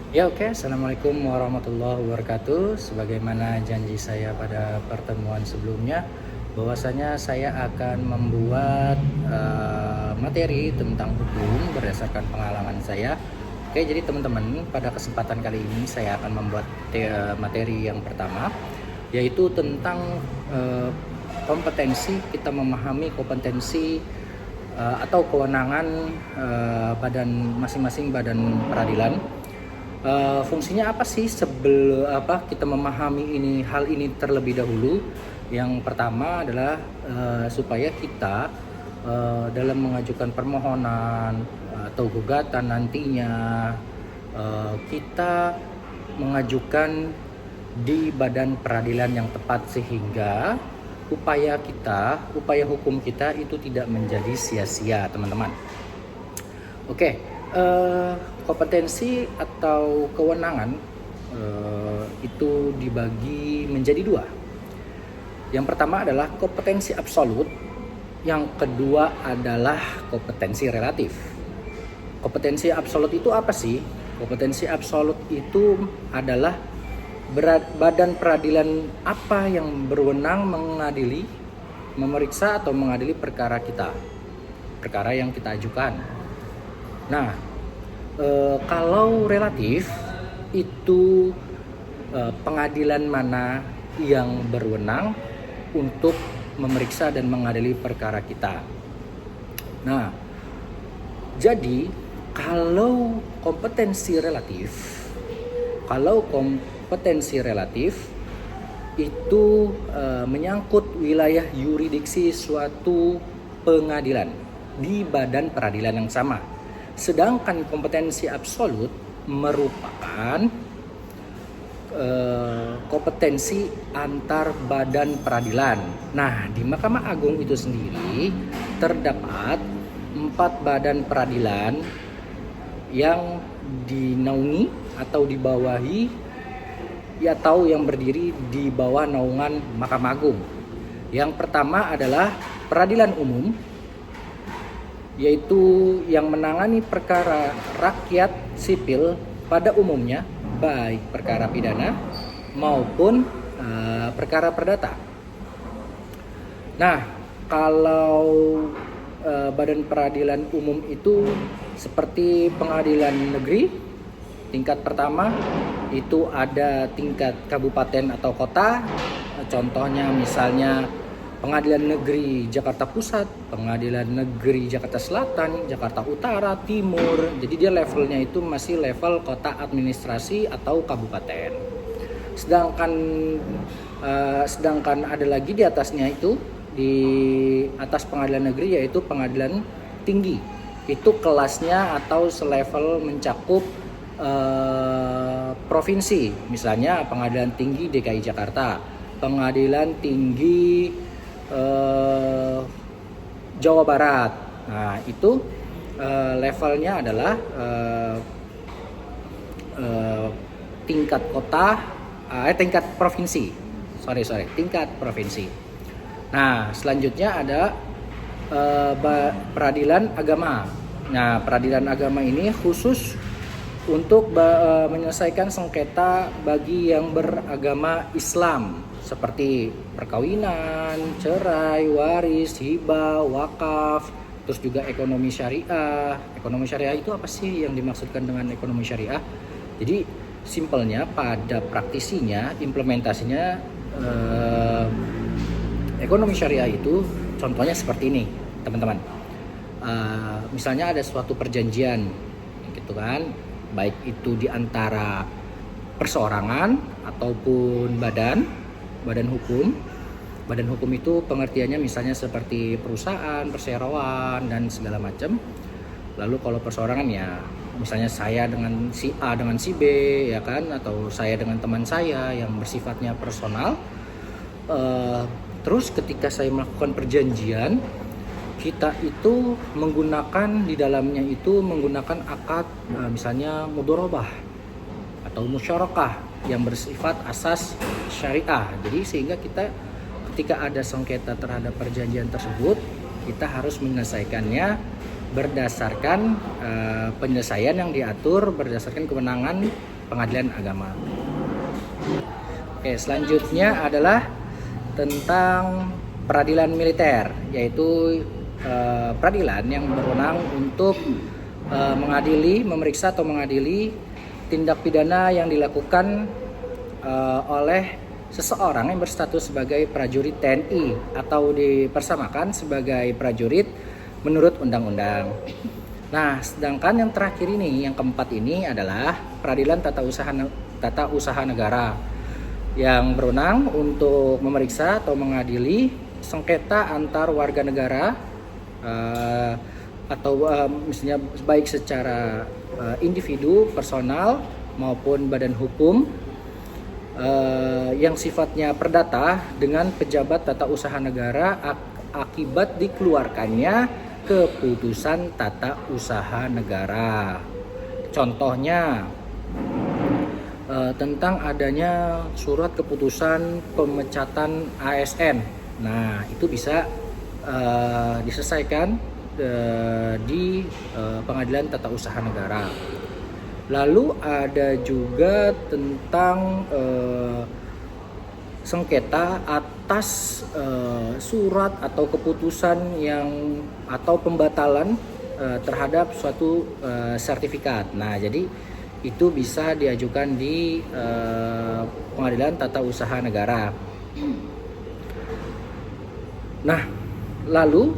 Ya oke, Assalamualaikum warahmatullahi wabarakatuh. Sebagaimana janji saya pada pertemuan sebelumnya, bahwasanya saya akan membuat materi tentang hukum berdasarkan pengalaman saya. Oke, jadi teman-teman, pada kesempatan kali ini saya akan membuat materi yang pertama, yaitu tentang kompetensi, kita memahami kompetensi atau kewenangan badan masing-masing badan peradilan. Fungsinya apa sih sebelum kita memahami hal ini terlebih dahulu? Yang pertama adalah supaya kita dalam mengajukan permohonan atau gugatan nantinya kita mengajukan di badan peradilan yang tepat, sehingga upaya hukum kita itu tidak menjadi sia-sia, teman-teman. Oke, kompetensi atau kewenangan itu dibagi menjadi dua. Yang pertama adalah kompetensi absolut, yang kedua adalah kompetensi relatif. Kompetensi absolut itu apa sih? Kompetensi absolut itu adalah badan peradilan apa yang berwenang mengadili, memeriksa atau mengadili perkara yang kita ajukan. Nah, kalau relatif itu pengadilan mana yang berwenang untuk memeriksa dan mengadili perkara kita. Nah, jadi kalau kompetensi relatif itu menyangkut wilayah yurisdiksi suatu pengadilan di badan peradilan yang sama. Sedangkan kompetensi absolut merupakan kompetensi antar badan peradilan. Nah, di Mahkamah Agung itu sendiri terdapat 4 badan peradilan yang dinaungi atau dibawahi atau yang berdiri di bawah naungan Mahkamah Agung. Yang pertama adalah peradilan umum, yaitu yang menangani perkara rakyat sipil pada umumnya, baik perkara pidana maupun perkara perdata. Nah, kalau badan peradilan umum itu seperti pengadilan negeri tingkat pertama, itu ada tingkat kabupaten atau kota. Contohnya misalnya Pengadilan Negeri Jakarta Pusat, Pengadilan Negeri Jakarta Selatan, Jakarta Utara, Timur. Jadi dia levelnya itu masih level kota administrasi atau kabupaten. Sedangkan ada lagi di atasnya itu, di atas pengadilan negeri, yaitu pengadilan tinggi. Itu kelasnya atau selevel mencakup provinsi. Misalnya Pengadilan Tinggi DKI Jakarta, Pengadilan Tinggi Jawa Barat. Nah, itu levelnya adalah tingkat kota, tingkat provinsi. Tingkat provinsi. Nah, selanjutnya ada peradilan agama. Nah, peradilan agama ini khusus untuk menyelesaikan sengketa bagi yang beragama Islam, seperti perkawinan, cerai, waris, hibah, wakaf, terus juga ekonomi syariah. Ekonomi syariah itu apa sih yang dimaksudkan dengan ekonomi syariah? Jadi simpelnya, pada praktisinya, implementasinya, ekonomi syariah itu contohnya seperti ini, teman-teman. Misalnya ada suatu perjanjian, gitu kan, baik itu di antara perseorangan ataupun badan hukum. Badan hukum itu pengertiannya misalnya seperti perusahaan, perseroan, dan segala macam. Lalu kalau perseorangan, ya misalnya saya dengan si A dengan si B, ya kan, atau saya dengan teman saya yang bersifatnya personal. Terus ketika saya melakukan perjanjian, kita itu menggunakan di dalamnya itu menggunakan akad misalnya mudharabah atau musyarakah yang bersifat asas syariah. Jadi sehingga kita ketika ada sengketa terhadap perjanjian tersebut, kita harus menyelesaikannya berdasarkan penyelesaian yang diatur berdasarkan kewenangan pengadilan agama. Oke, selanjutnya adalah tentang peradilan militer, yaitu peradilan yang berwenang untuk mengadili, memeriksa atau mengadili tindak pidana yang dilakukan oleh seseorang yang berstatus sebagai prajurit TNI atau dipersamakan sebagai prajurit menurut undang-undang. Nah, sedangkan yang terakhir ini, yang keempat ini adalah peradilan tata usaha negara yang berwenang untuk memeriksa atau mengadili sengketa antar warga negara atau misalnya baik secara individu, personal maupun badan hukum yang sifatnya perdata dengan pejabat tata usaha negara akibat dikeluarkannya keputusan tata usaha negara. Contohnya tentang adanya surat keputusan pemecatan ASN. Nah, itu bisa diselesaikan di pengadilan tata usaha negara. Lalu ada juga tentang sengketa atas surat atau keputusan atau pembatalan terhadap suatu sertifikat. Nah, jadi itu bisa diajukan di pengadilan tata usaha negara. Nah, lalu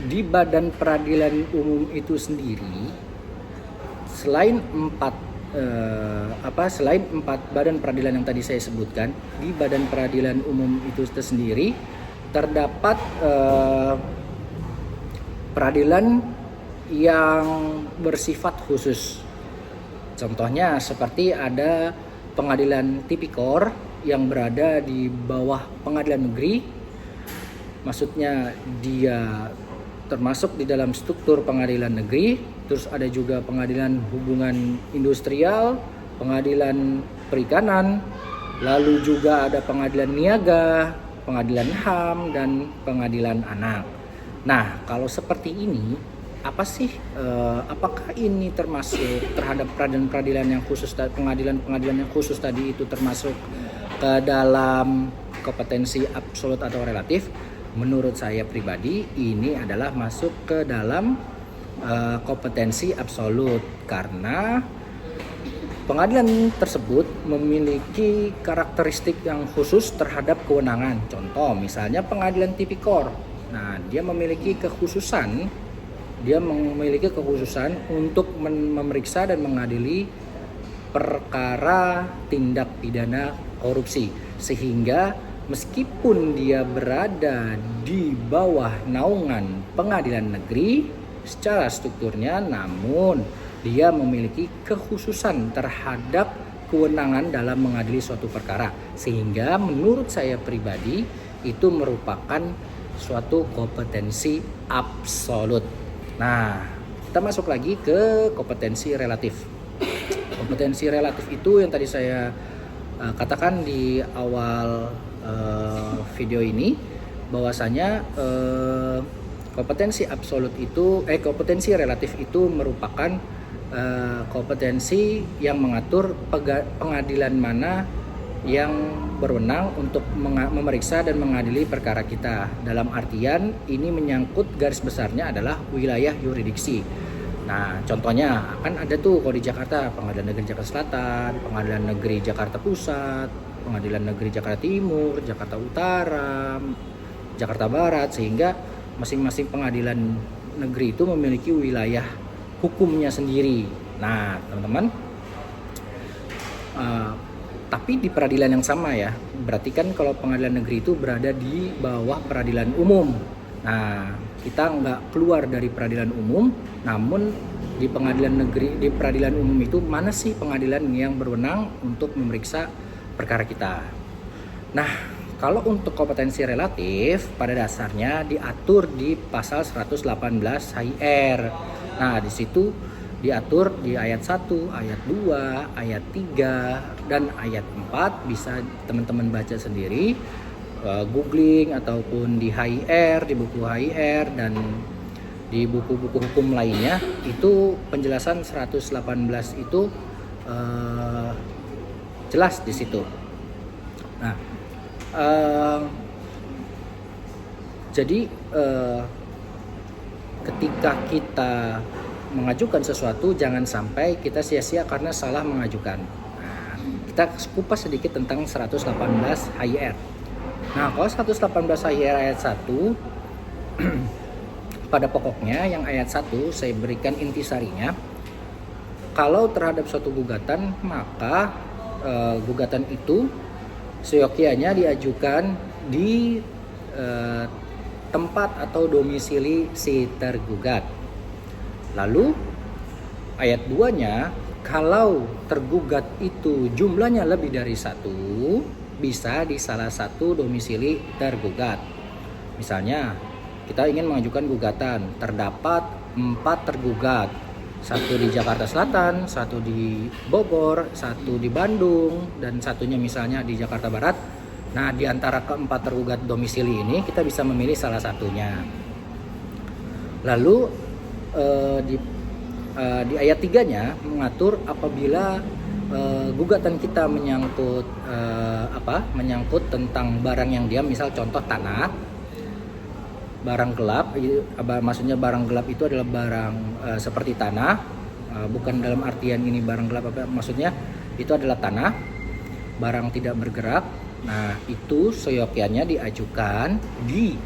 di Badan Peradilan Umum itu sendiri, selain empat badan peradilan yang tadi saya sebutkan, di Badan Peradilan Umum itu sendiri terdapat peradilan yang bersifat khusus. Contohnya seperti ada pengadilan tipikor yang berada di bawah pengadilan negeri, maksudnya dia termasuk di dalam struktur pengadilan negeri. Terus ada juga pengadilan hubungan industrial, pengadilan perikanan, lalu juga ada pengadilan niaga, pengadilan HAM, dan pengadilan anak. Nah, kalau seperti ini, apa sih? Apakah ini termasuk terhadap peradilan-peradilan yang khusus, pengadilan-pengadilan yang khusus tadi itu termasuk ke dalam kompetensi absolut atau relatif? Menurut saya pribadi, ini adalah masuk ke dalam kompetensi absolut, karena pengadilan tersebut memiliki karakteristik yang khusus terhadap kewenangan. Contoh misalnya pengadilan tipikor. Nah, dia memiliki kekhususan untuk memeriksa dan mengadili perkara tindak pidana korupsi, sehingga meskipun dia berada di bawah naungan pengadilan negeri secara strukturnya, namun dia memiliki kekhususan terhadap kewenangan dalam mengadili suatu perkara, sehingga menurut saya pribadi itu merupakan suatu kompetensi absolut. Nah, kita masuk lagi ke kompetensi relatif. Kompetensi relatif itu yang tadi saya katakan di awal video ini, bahwasanya kompetensi relatif itu merupakan kompetensi yang mengatur pengadilan mana yang berwenang untuk memeriksa dan mengadili perkara kita. Dalam artian ini menyangkut garis besarnya adalah wilayah yurisdiksi. Nah, contohnya kan ada tuh kalau di Jakarta, Pengadilan Negeri Jakarta Selatan, Pengadilan Negeri Jakarta Pusat, Pengadilan Negeri Jakarta Timur, Jakarta Utara, Jakarta Barat, sehingga masing-masing pengadilan negeri itu memiliki wilayah hukumnya sendiri. Nah, teman-teman, tapi di peradilan yang sama ya, berarti kan kalau pengadilan negeri itu berada di bawah peradilan umum. Nah, kita nggak keluar dari peradilan umum, namun di peradilan umum itu mana sih pengadilan yang berwenang untuk memeriksa perkara kita. Nah, kalau untuk kompetensi relatif pada dasarnya diatur di pasal 118 HIR. Nah, di situ diatur di ayat 1, ayat 2, ayat 3, dan ayat 4. Bisa teman-teman baca sendiri, googling ataupun di HIR, di buku HIR, dan Di buku-buku hukum lainnya itu penjelasan 118 itu jelas di situ. Nah, jadi ketika kita mengajukan sesuatu, jangan sampai kita sia-sia karena salah mengajukan. Nah, kita kupas sedikit tentang 118 HYR. Nah, kalau 118 HYR ayat 1 pada pokoknya yang ayat 1 saya berikan intisarinya. Kalau terhadap suatu gugatan, maka gugatan itu seyogyanya diajukan di tempat atau domisili si tergugat. Lalu ayat 2-nya, kalau tergugat itu jumlahnya lebih dari 1, bisa di salah satu domisili tergugat. Misalnya kita ingin mengajukan gugatan, terdapat 4 tergugat, 1 di Jakarta Selatan, 1 di Bogor, 1 di Bandung, dan satunya misalnya di Jakarta Barat. Nah, di antara keempat tergugat domisili ini kita bisa memilih salah satunya. Lalu di ayat 3-nya mengatur apabila gugatan kita menyangkut menyangkut tentang barang yang diam, misal contoh tanah, barang gelap, maksudnya barang gelap itu adalah barang seperti tanah, bukan dalam artian ini barang gelap maksudnya itu adalah tanah, barang tidak bergerak. Nah, itu seyogyanya diajukan di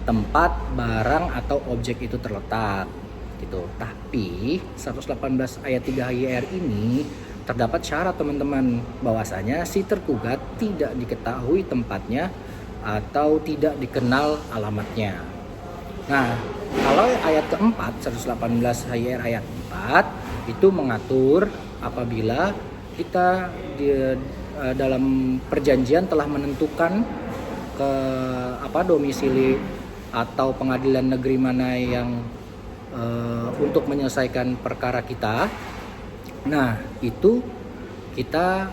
tempat barang atau objek itu terletak gitu. Tapi 118 ayat 3 HYR ini terdapat syarat teman-teman, bahwasanya si tergugat tidak diketahui tempatnya atau tidak dikenal alamatnya. Nah, kalau ayat keempat 118 HYR ayat 4 itu mengatur apabila kita dalam perjanjian telah menentukan ke domisili atau pengadilan negeri mana yang untuk menyelesaikan perkara kita. Nah, itu kita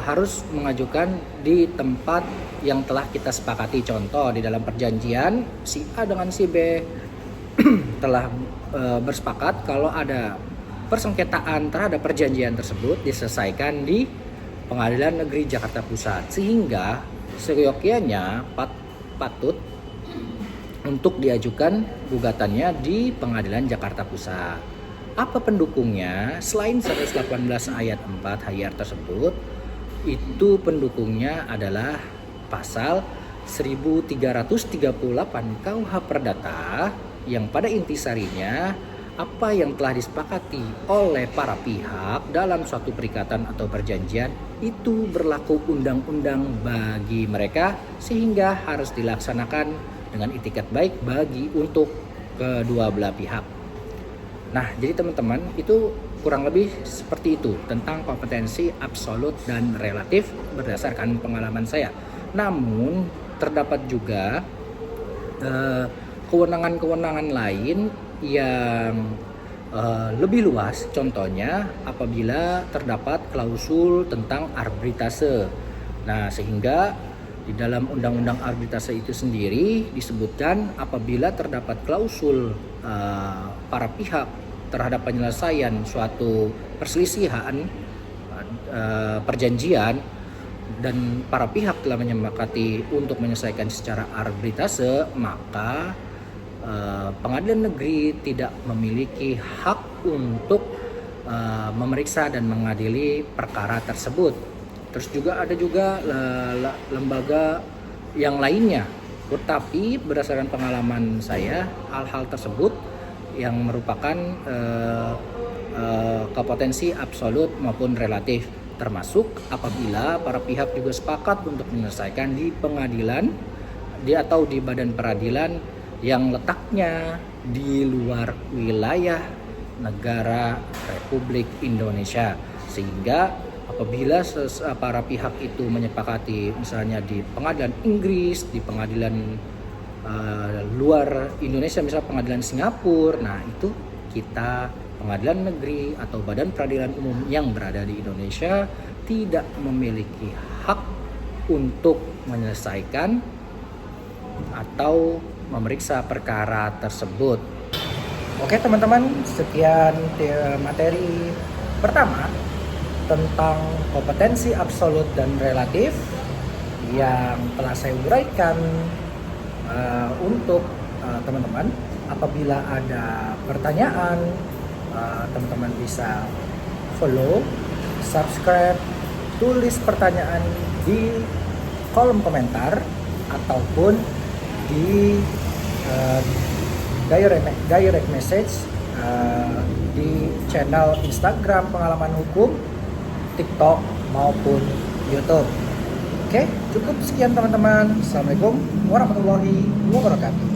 harus mengajukan di tempat yang telah kita sepakati. Contoh, di dalam perjanjian si A dengan si B telah bersepakat kalau ada persengketaan terhadap perjanjian tersebut diselesaikan di Pengadilan Negeri Jakarta Pusat, sehingga seyogyanya patut untuk diajukan gugatannya di Pengadilan Jakarta Pusat. Apa pendukungnya? Selain 118 ayat 4 HYR tersebut, itu pendukungnya adalah pasal 1338 KUH Perdata yang pada intisarinya apa yang telah disepakati oleh para pihak dalam suatu perikatan atau perjanjian itu berlaku undang-undang bagi mereka, sehingga harus dilaksanakan dengan itikat baik bagi untuk kedua belah pihak. Nah, jadi teman-teman, itu kurang lebih seperti itu tentang kompetensi absolut dan relatif berdasarkan pengalaman saya. Namun terdapat juga kewenangan-kewenangan lain yang lebih luas, contohnya apabila terdapat klausul tentang arbitrase. Nah, sehingga di dalam undang-undang arbitrase itu sendiri disebutkan apabila terdapat klausul para pihak terhadap penyelesaian suatu perselisihan perjanjian dan para pihak telah menyepakati untuk menyelesaikan secara arbitrase, maka pengadilan negeri tidak memiliki hak untuk memeriksa dan mengadili perkara tersebut. Terus juga ada juga lembaga yang lainnya. Tetapi berdasarkan pengalaman saya, hal-hal tersebut yang merupakan kompetensi absolut maupun relatif, termasuk apabila para pihak juga sepakat untuk menyelesaikan di pengadilan atau di badan peradilan yang letaknya di luar wilayah negara Republik Indonesia, sehingga apabila para pihak itu menyepakati misalnya di pengadilan Inggris, di pengadilan luar Indonesia, misalnya pengadilan Singapura, nah itu kita pengadilan negeri atau badan peradilan umum yang berada di Indonesia tidak memiliki hak untuk menyelesaikan atau memeriksa perkara tersebut. Oke teman-teman, sekian materi pertama tentang kompetensi absolut dan relatif yang telah saya uraikan untuk teman-teman. Apabila ada pertanyaan, teman-teman bisa follow, subscribe, tulis pertanyaan di kolom komentar ataupun di direct message di channel Instagram Pengalaman Hukum, TikTok maupun YouTube. Oke, cukup sekian teman-teman. Assalamualaikum warahmatullahi wabarakatuh.